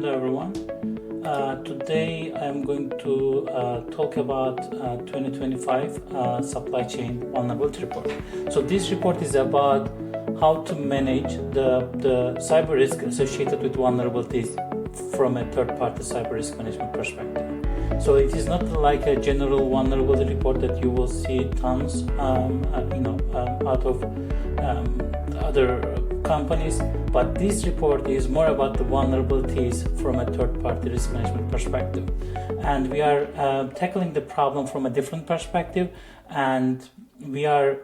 Hello everyone. Today I'm going to talk about 2025 supply chain vulnerability report. So this report is about how to manage the cyber risk associated with vulnerabilities from a third-party cyber risk management perspective. So it is not like a general vulnerability report that you will see tons, out of other companies, but this report is more about the vulnerabilities from a third-party risk management perspective, and we are tackling the problem from a different perspective, and we are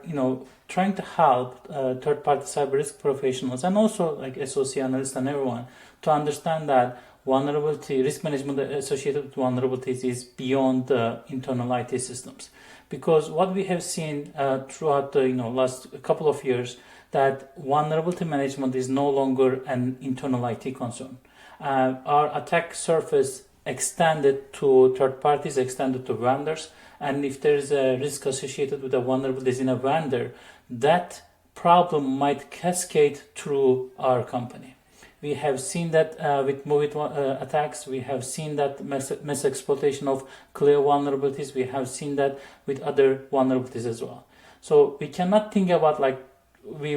trying to help third-party cyber risk professionals and also like SOC analysts and everyone to understand that vulnerability risk management associated with vulnerabilities is beyond the internal IT systems, because what we have seen throughout the last couple of years, that vulnerability management is no longer an internal IT concern. Our attack surface extended to third parties, extended to vendors, and if there is a risk associated with a vulnerability in a vendor, that problem might cascade through our company. We have seen that with MOVIT attacks. We have seen that mass exploitation of clear vulnerabilities. We have seen that with other vulnerabilities as well. So we cannot think about like we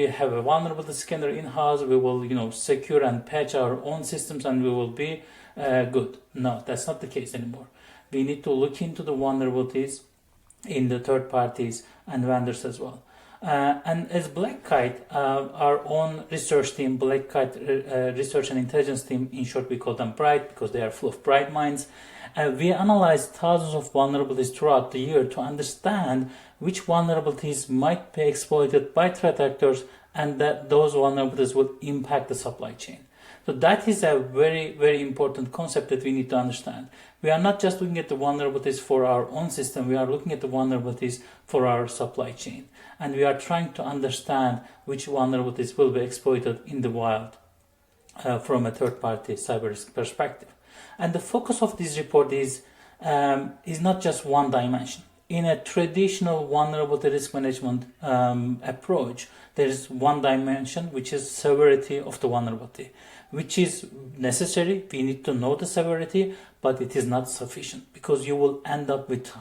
have a vulnerability scanner in-house, we will secure and patch our own systems and we will be good. No, that's not the case anymore. We need to look into the vulnerabilities in the third parties and vendors as well. And as Black Kite, our own research team, Black Kite Research and Intelligence Team, in short we call them bright because they are full of bright minds, we analyzed thousands of vulnerabilities throughout the year to understand which vulnerabilities might be exploited by threat actors and that those vulnerabilities will impact the supply chain. So that is a very, very important concept that we need to understand. We are not just looking at the vulnerabilities for our own system, we are looking at the vulnerabilities for our supply chain. And we are trying to understand which vulnerabilities will be exploited in the wild from a third-party cyber risk perspective. And the focus of this report is not just one dimension. In a traditional vulnerability risk management approach, there is one dimension, which is severity of the vulnerability, which is necessary. We need to know the severity, but it is not sufficient because you will end up with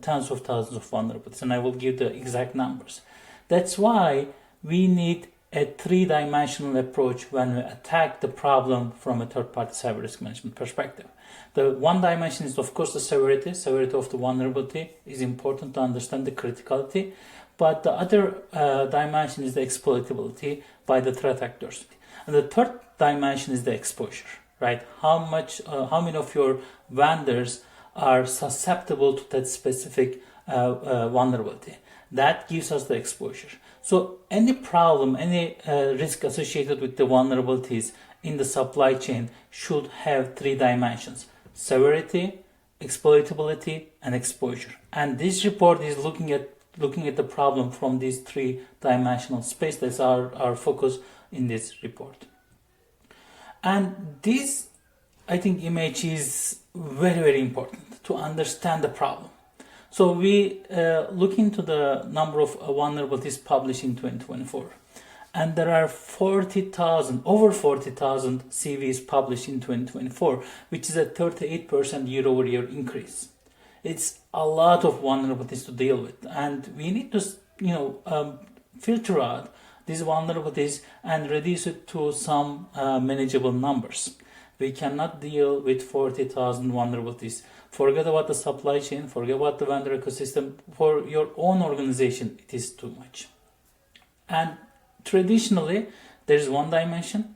tens of thousands of vulnerabilities, and I will give the exact numbers. That's why we need a three-dimensional approach when we attack the problem from a third-party cyber risk management perspective. The one dimension is, of course, the severity of the vulnerability is important to understand the criticality, but the other dimension is the exploitability by the threat actors. And the third dimension is the exposure, right? How many of your vendors are susceptible to that specific vulnerability? That gives us the exposure. So any problem, any risk associated with the vulnerabilities in the supply chain should have three dimensions: severity, exploitability, and exposure. And this report is looking at the problem from these three-dimensional space. That's our focus in this report. And this, I think, image is very, very important to understand the problem. So we look into the number of vulnerabilities published in 2024. And there are over 40,000 CVEs published in 2024, which is a 38% year-over-year increase. It's a lot of vulnerabilities to deal with, and we need to filter out these vulnerabilities and reduce it to some manageable numbers. We cannot deal with 40,000 vulnerabilities. Forget about the supply chain, forget about the vendor ecosystem. For your own organization, it is too much. And traditionally, there is one dimension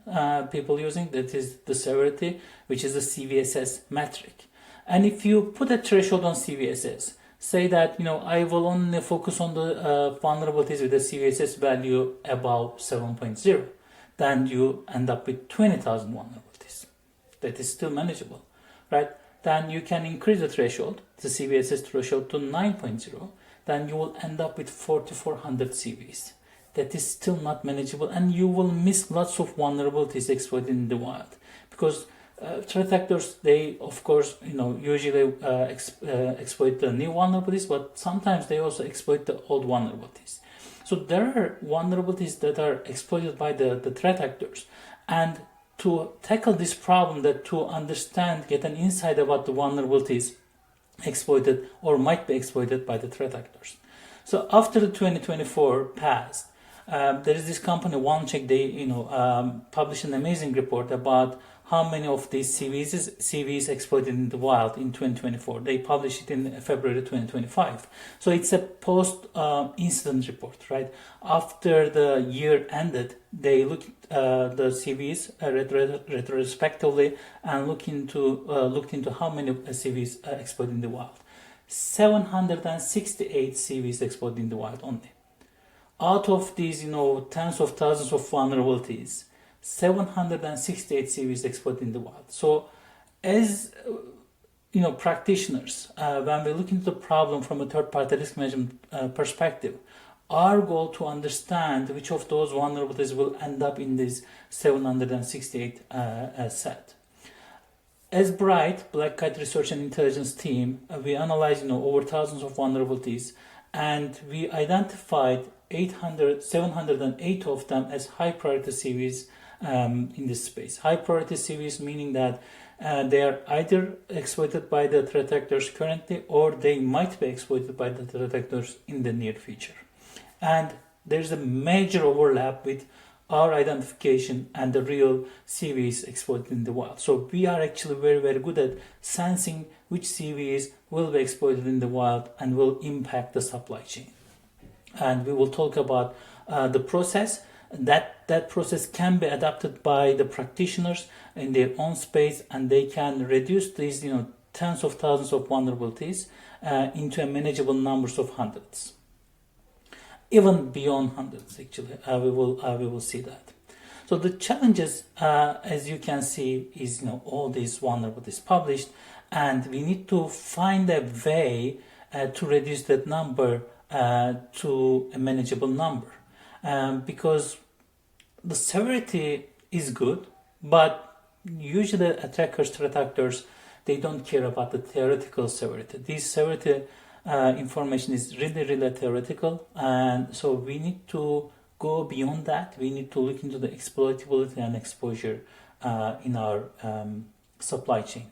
people using, that is the severity, which is the CVSS metric. And if you put a threshold on CVSS, say that I will only focus on the vulnerabilities with a CVSS value above 7.0, then you end up with 20,000 vulnerabilities. That is still manageable, right? Then you can increase the threshold, the CVSS threshold, to 9.0. Then you will end up with 4,400 CVs. That is still not manageable, and you will miss lots of vulnerabilities exploited in the wild, because threat actors, they of course usually exploit the new vulnerabilities, but sometimes they also exploit the old vulnerabilities. So there are vulnerabilities that are exploited by the threat actors, and to tackle this problem, that to understand, get an insight about the vulnerabilities exploited or might be exploited by the threat actors. So after the 2024 passed, there is this company OneCheck. They published an amazing report about how many of these CVEs exploited in the wild in 2024. They published it in February 2025. So it's a post-incident report, right? After the year ended, they looked at the CVEs retrospectively and looked into how many CVEs exploited in the wild. 768 CVEs exploited in the wild only. Out of these, tens of thousands of vulnerabilities, 768 CVEs exploited in the wild. So, as practitioners, when we look into the problem from a third-party risk management perspective, our goal to understand which of those vulnerabilities will end up in this 768 set. As Bright, Black Kite Research and Intelligence team, we analyzed over thousands of vulnerabilities, and we identified 708 of them as high priority CVEs in this space. High priority CVEs meaning that they are either exploited by the threat actors currently, or they might be exploited by the threat actors in the near future. And there's a major overlap with our identification and the real CVEs exploited in the wild. So we are actually very, very good at sensing which CVEs will be exploited in the wild and will impact the supply chain. And we will talk about the process. That process can be adapted by the practitioners in their own space, and they can reduce these tens of thousands of vulnerabilities into a manageable numbers of hundreds, even beyond hundreds. Actually, we will see that. So the challenges, as you can see, is all these vulnerabilities published, and we need to find a way to reduce that number to a manageable number, because the severity is good, but usually attackers, threat actors, they don't care about the theoretical severity. This severity information is really, really theoretical, and so we need to go beyond that. We need to look into the exploitability and exposure in our supply chain.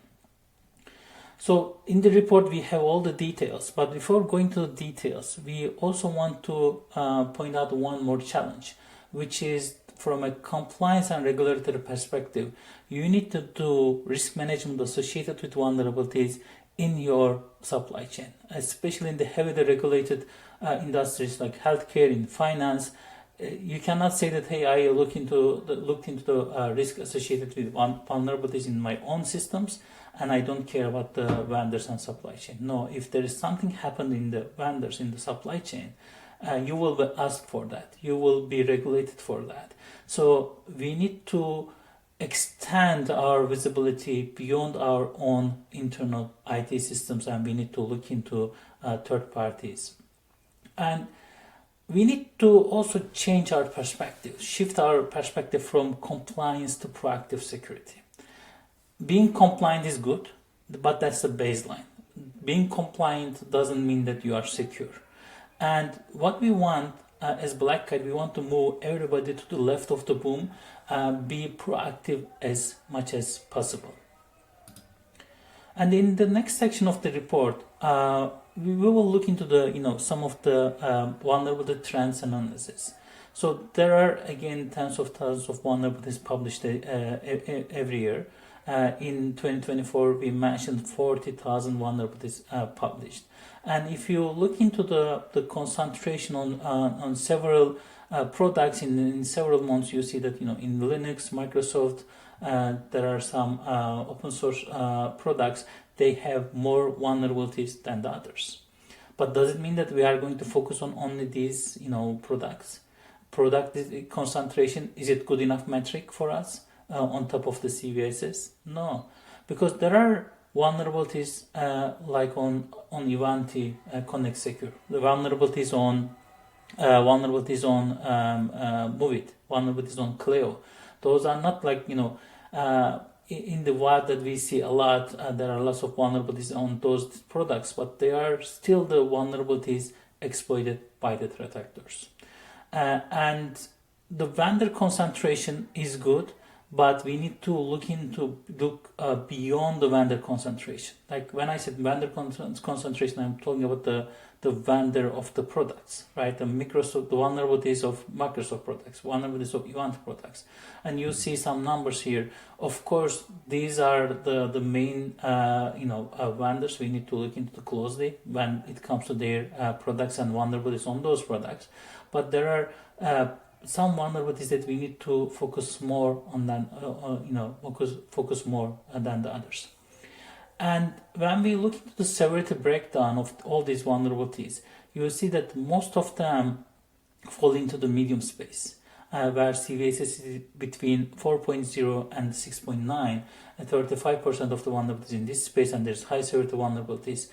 So in the report we have all the details, but before going to the details, we also want to point out one more challenge, which is from a compliance and regulatory perspective. You need to do risk management associated with vulnerabilities in your supply chain, especially in the heavily regulated industries like healthcare, in finance. You cannot say that, hey, I looked into the risk associated with vulnerabilities in my own systems, and I don't care about the vendors and supply chain. No, if there is something happened in the vendors, in the supply chain, you will be asked for that. You will be regulated for that. So we need to extend our visibility beyond our own internal IT systems, and we need to look into third parties. And we need to also change our perspective, shift our perspective from compliance to proactive security. Being compliant is good, but that's the baseline. Being compliant doesn't mean that you are secure. And what we want as Black Kite, we want to move everybody to the left of the boom, be proactive as much as possible. And in the next section of the report, we will look into the some of the vulnerability trends analysis. So there are again tens of thousands of vulnerabilities published every year. In 2024, we mentioned 40,000 vulnerabilities published. And if you look into the concentration on several products in several months, you see that in Linux, Microsoft, there are some open source products. They have more vulnerabilities than the others. But does it mean that we are going to focus on only these products? Product concentration, is it good enough metric for us? On top of the CVSS? No, because there are vulnerabilities like on Ivanti Connect Secure, the vulnerabilities on Movit, vulnerabilities on Clio. Those are not like in the wild that we see a lot. There are lots of vulnerabilities on those products, but they are still the vulnerabilities exploited by the threat actors. And the vendor concentration is good, but we need to look beyond the vendor concentration. Like when I said vendor concentration, I'm talking about the vendor of the products, right? The vulnerabilities of Microsoft products, vulnerabilities of Event products, and you see some numbers here. Of course, these are the main vendors we need to look into closely when it comes to their products and vulnerabilities on those products. But there are some vulnerabilities that we need to focus more on than focus more than the others. And when we look into the severity breakdown of all these vulnerabilities, you will see that most of them fall into the medium space, where CVSS is between 4.0 and 6.9, and 35% of the vulnerabilities in this space, and there's high severity vulnerabilities,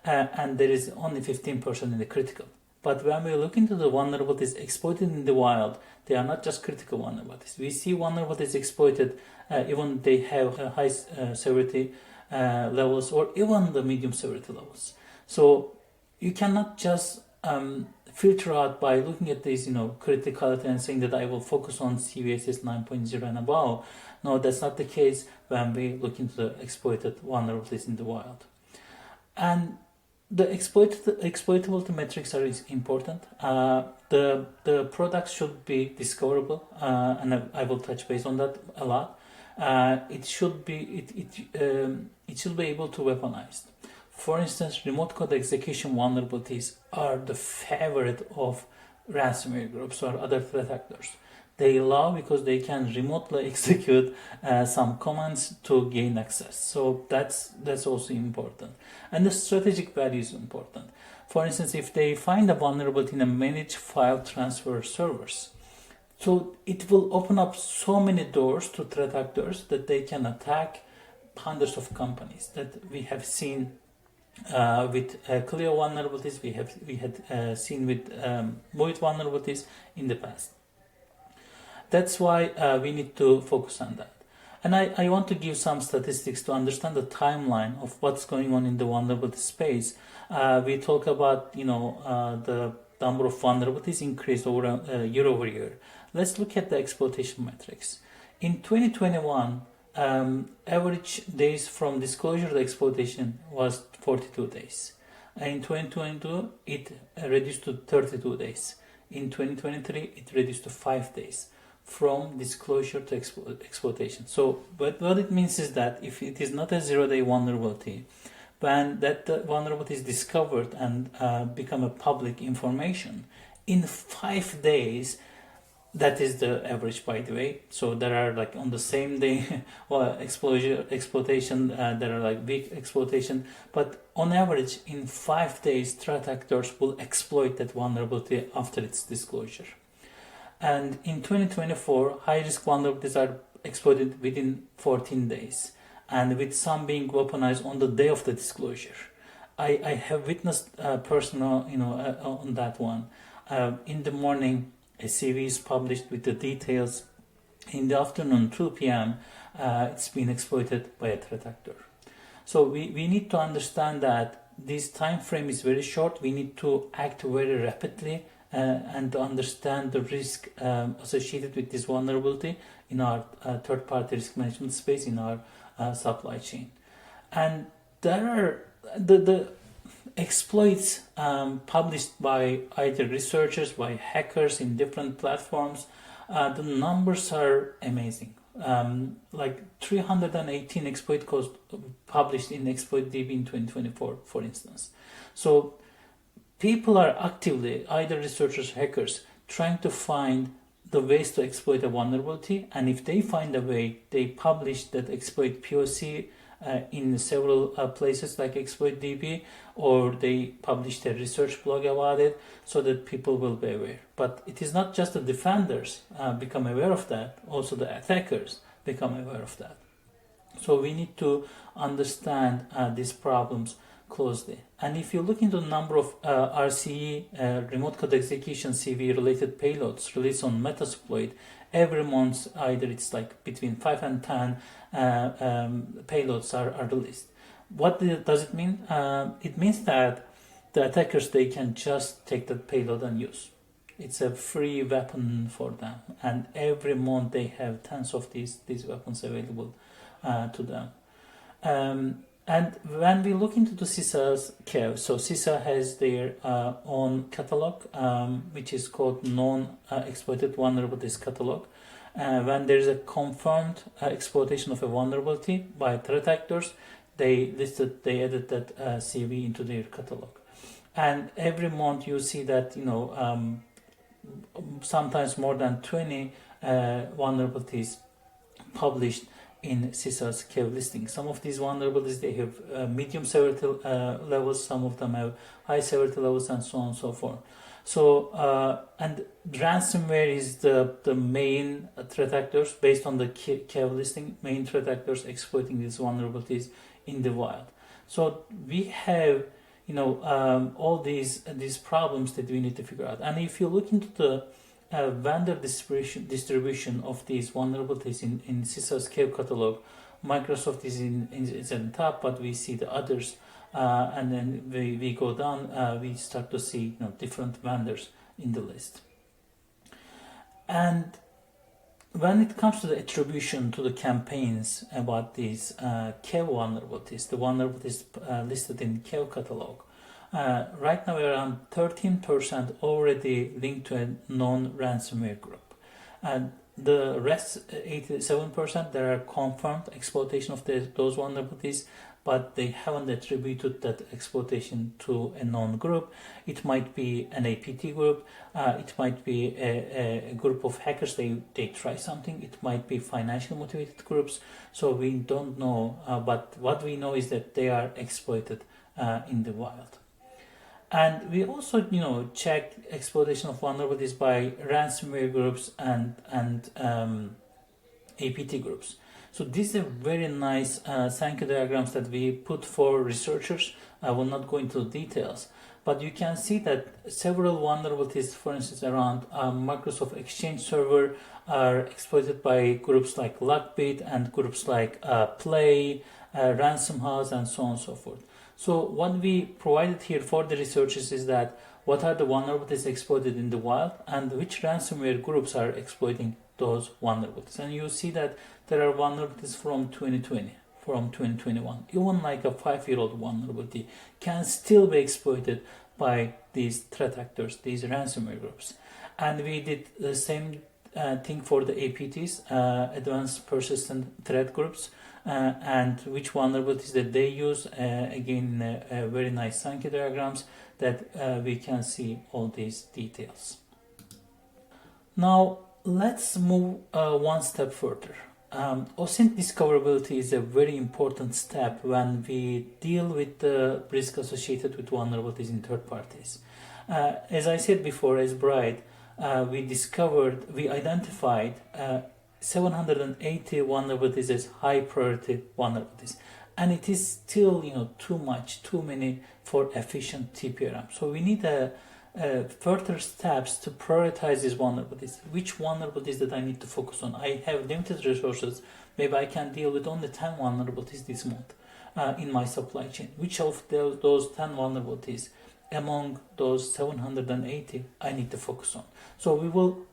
and there is only 15% in the critical. But when we look into the vulnerabilities exploited in the wild, they are not just critical vulnerabilities. We see vulnerabilities exploited even they have high severity levels or even the medium severity levels. So you cannot just filter out by looking at this, criticality and saying that I will focus on CVSS 9.0 and above. No, that's not the case when we look into the exploited vulnerabilities in the wild. And the exploitability metrics are important. The products should be discoverable, and I will touch base on that a lot. It should be able to weaponize. For instance, remote code execution vulnerabilities are the favorite of ransomware groups or other threat actors. They love because they can remotely execute some commands to gain access. So that's also important. And the strategic value is important. For instance, if they find a vulnerability in a managed file transfer servers, so it will open up so many doors to threat actors that they can attack hundreds of companies that we have seen with clear vulnerabilities. We had seen with void vulnerabilities in the past. That's why we need to focus on that. And I want to give some statistics to understand the timeline of what's going on in the vulnerability space. We talk about the number of vulnerabilities increased year over year. Let's look at the exploitation metrics. In 2021, average days from disclosure to exploitation was 42 days. In 2022, it reduced to 32 days. In 2023, it reduced to 5 days from disclosure to exploitation. So, but what it means is that if it is not a 0-day vulnerability, when that vulnerability is discovered and become a public information, in 5 days, that is the average, by the way. So there are like on the same day exploitation, there are like big exploitation, but on average in 5 days, threat actors will exploit that vulnerability after its disclosure. And in 2024, high-risk vulnerabilities are exploited within 14 days, and with some being weaponized on the day of the disclosure. I have witnessed personal, on that one. In the morning, a CV is published with the details. In the afternoon, 2 p.m., it's been exploited by a threat actor. So we need to understand that this time frame is very short. We need to act very rapidly and to understand the risk associated with this vulnerability in our third-party risk management space, in our supply chain. And there are the exploits published by either researchers, by hackers in different platforms. The numbers are amazing. Like 318 exploit codes published in ExploitDB in 2024, for instance. So people are actively, either researchers, hackers, trying to find the ways to exploit a vulnerability, and if they find a way, they publish that exploit POC in several places like ExploitDB, or they publish their research blog about it so that people will be aware. But it is not just the defenders become aware of that, also the attackers become aware of that. So we need to understand these problems closely. And if you look into the number of RCE, remote code execution CVE related payloads released on Metasploit, every month either it's like between 5 and 10 payloads are released. What does it mean? It means that the attackers, they can just take that payload and use. It's a free weapon for them, and every month they have tens of these weapons available to them. And when we look into the CISA's CVEs, so CISA has their own catalog, which is called Non-Exploited Vulnerabilities Catalog. When there is a confirmed exploitation of a vulnerability by threat actors, they added that CV into their catalog. And every month you see that, sometimes more than 20 vulnerabilities published in CISA's CVE listing. Some of these vulnerabilities, they have medium severity levels, some of them have high severity levels, and so on and so forth. So, and ransomware is the main threat actors, based on the CVE listing, main threat actors exploiting these vulnerabilities in the wild. So we have, all these problems that we need to figure out. And if you look into the vendor distribution of these vulnerabilities in CISA's CVE catalog, Microsoft is in top, but we see the others, and then we go down, we start to see different vendors in the list. And when it comes to the attribution to the campaigns about these CVE vulnerabilities, the vulnerabilities listed in CVE catalog, right now we're around 13% already linked to a non-ransomware group. And the rest, 87%, there are confirmed exploitation of those vulnerabilities, but they haven't attributed that exploitation to a known group. It might be an APT group, it might be a group of hackers, they try something, it might be financially motivated groups, so we don't know, but what we know is that they are exploited in the wild. And we also, check exploitation of vulnerabilities by ransomware groups and APT groups. So these are very nice Sankey diagrams that we put for researchers. I will not go into details, but you can see that several vulnerabilities, for instance, around Microsoft Exchange Server, are exploited by groups like Lockbit and groups like Play, Ransom House, and so on and so forth. So what we provided here for the researchers is that what are the vulnerabilities exploited in the wild and which ransomware groups are exploiting those vulnerabilities. And you see that there are vulnerabilities from 2020, from 2021. Even like a 5-year-old vulnerability can still be exploited by these threat actors, these ransomware groups. And we did the same thing for the APTs, Advanced Persistent Threat Groups, and which vulnerabilities that they use, again, very nice Sankey diagrams that we can see all these details. Now let's move one step further. OSINT discoverability is a very important step when we deal with the risk associated with vulnerabilities in third parties. As I said before, as Bride, we identified 780 vulnerabilities as high priority vulnerabilities, and it is still too many for efficient TPRM. So we need further steps to prioritize these vulnerabilities. Which vulnerabilities that I need to focus on? I have limited resources. Maybe I can deal with only 10 vulnerabilities this month in my supply chain. Which of those 10 vulnerabilities among those 780 I need to focus on? So we will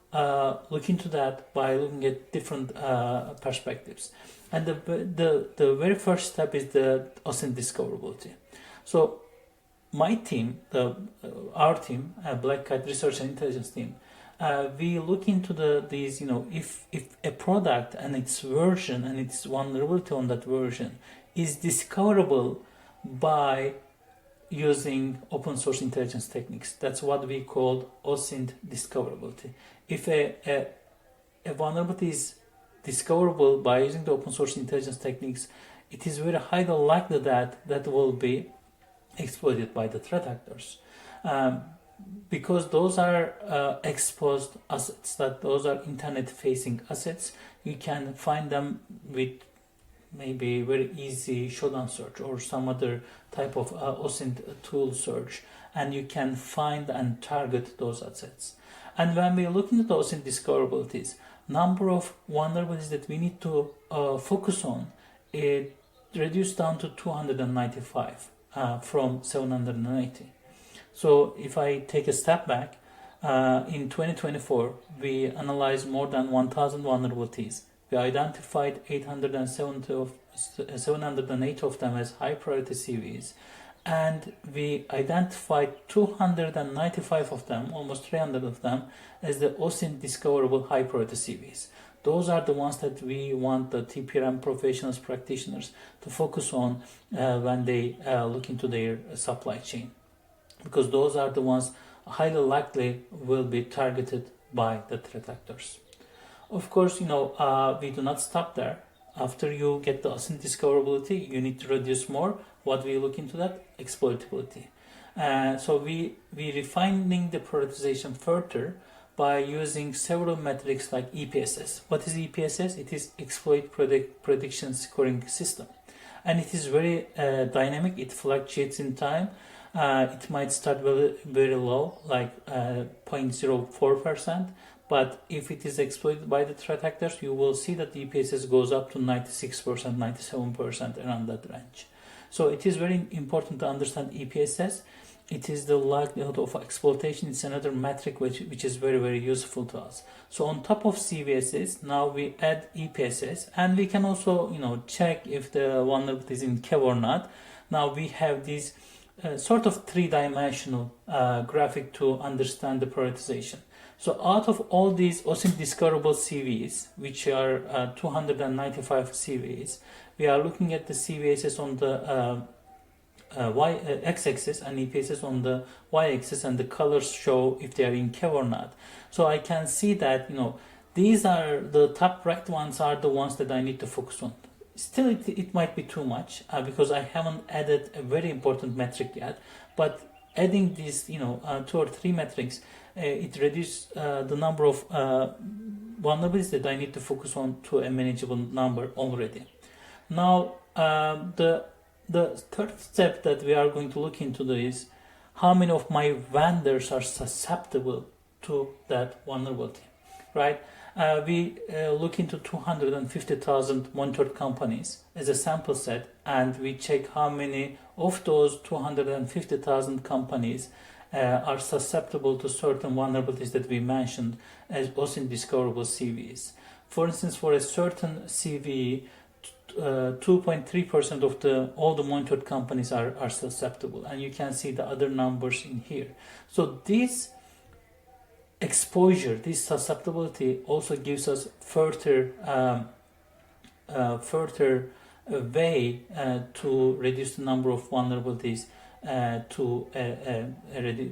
look into that by looking at different perspectives. And the very first step is the OSINT discoverability. So my team, our team, Black Kite Research and Intelligence team, we look into these, if a product and its version and its vulnerability on that version is discoverable by using open source intelligence techniques. That's what we call OSINT discoverability. If a vulnerability is discoverable by using the open source intelligence techniques, it is very highly likely that will be exploited by the threat actors, because those are exposed assets, that those are internet facing assets. You can find them with maybe very easy showdown search or some other type of OSINT tool search, and you can find and target those assets. And when we look into the OSINT discoverabilities, number of vulnerabilities that we need to focus on, it reduced down to 295 from 780. So if I take a step back, In 2024, we analyzed more than 1,000 vulnerabilities. We identified 708 of them as high priority CVEs, and we identified 295 of them, almost 300 of them, as the OSINT discoverable high priority CVEs. Those are the ones that we want the TPRM professionals, practitioners to focus on when they look into their supply chain, because those are the ones highly likely will be targeted by the threat actors. Of course, we do not stop there. After you get the OSINT discoverability, you need to reduce more. What we look into that? Exploitability. So we refining the prioritization further by using several metrics like EPSS. What is EPSS? It is Exploit Prediction Scoring System. And it is very dynamic. It fluctuates in time. It might start very, very low, like 0.04%. But if it is exploited by the threat actors, you will see that the EPSS goes up to 96%, 97%, around that range. So it is very important to understand EPSS. It is the likelihood of exploitation. It's another metric which is very, very useful to us. So on top of CVSS, now we add EPSS, and we can also, check if the vulnerability is in KEV or not. Now we have this sort of three-dimensional graphic to understand the prioritization. So out of all these OSINT discoverable CVEs, which are 295 CVEs, we are looking at the CVSS on the x-axis and EPSS on the y-axis, and the colors show if they are in KEV or not. So I can see that, these are the top right ones are the ones that I need to focus on. Still, it might be too much because I haven't added a very important metric yet, but adding these, 2 or 3 metrics, it reduces the number of vulnerabilities that I need to focus on to a manageable number already. Now, the third step that we are going to look into is how many of my vendors are susceptible to that vulnerability, right? We look into 250,000 monitored companies as a sample set, and we check how many of those 250,000 companies are susceptible to certain vulnerabilities that we mentioned as OSINT discoverable CVEs. For instance, for a certain CVE, 2.3% of all the monitored companies are susceptible, and you can see the other numbers in here. So this exposure, this susceptibility also gives us further way to reduce the number of vulnerabilities to a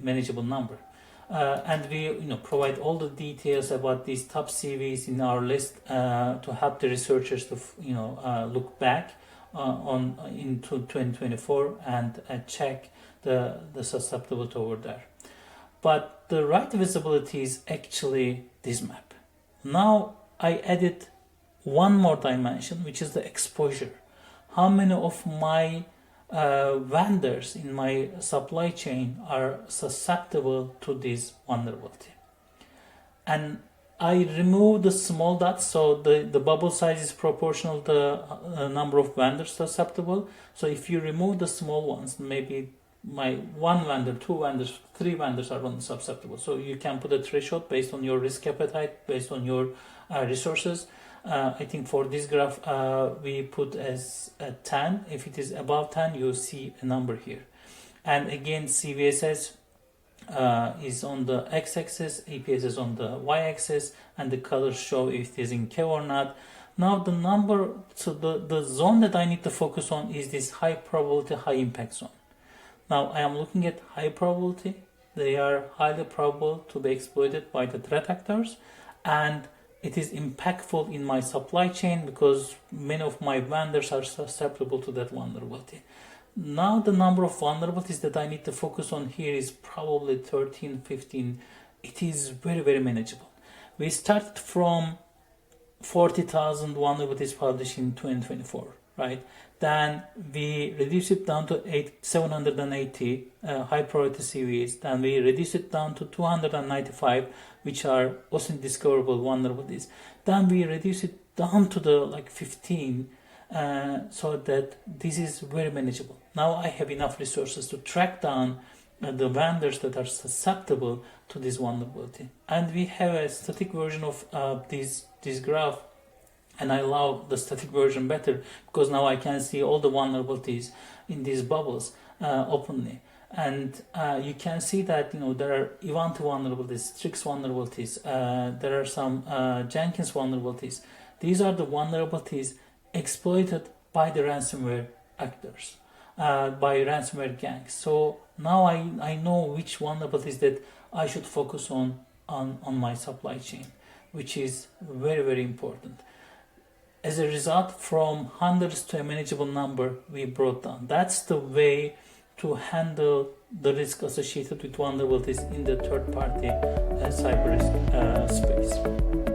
manageable number. And we provide all the details about these top CVs in our list to help the researchers to look back into 2024 and check the susceptibility over there. But the right visibility is actually this map. Now I added one more dimension, which is the exposure. How many of my vendors in my supply chain are susceptible to this vulnerability? And I remove the small dots, so the bubble size is proportional to the number of vendors susceptible. So if you remove the small ones, maybe my one vendor, 2 vendors, 3 vendors are susceptible. So you can put a threshold based on your risk appetite, based on your resources. I think for this graph we put as 10. If it is above 10, you see a number here. And again, CVSS is on the x-axis, EPSS on the y-axis, and the colors show if it is in KEV or not. Now the number, so the zone that I need to focus on is this high probability, high impact zone. Now I am looking at high probability. They are highly probable to be exploited by the threat actors, and it is impactful in my supply chain because many of my vendors are susceptible to that vulnerability. Now the number of vulnerabilities that I need to focus on here is probably 13, 15. It is very, very manageable. We started from 40,000 vulnerabilities published in 2024, right? Then we reduce it down to 780 high priority CVEs. Then we reduce it down to 295, which are OSINT discoverable vulnerabilities. Then we reduce it down to the 15, so that this is very manageable. Now I have enough resources to track down the vendors that are susceptible to this vulnerability. And we have a static version of this graph, and I love the static version better because now I can see all the vulnerabilities in these bubbles openly. And you can see that there are Ivanti vulnerabilities, Strix vulnerabilities, there are some Jenkins vulnerabilities. These are the vulnerabilities exploited by the ransomware actors, by ransomware gangs. So now I know which vulnerabilities that I should focus on my supply chain, which is very, very important. As a result, from hundreds to a manageable number, we brought down. That's the way to handle the risk associated with vulnerabilities in the third-party cyber risk space.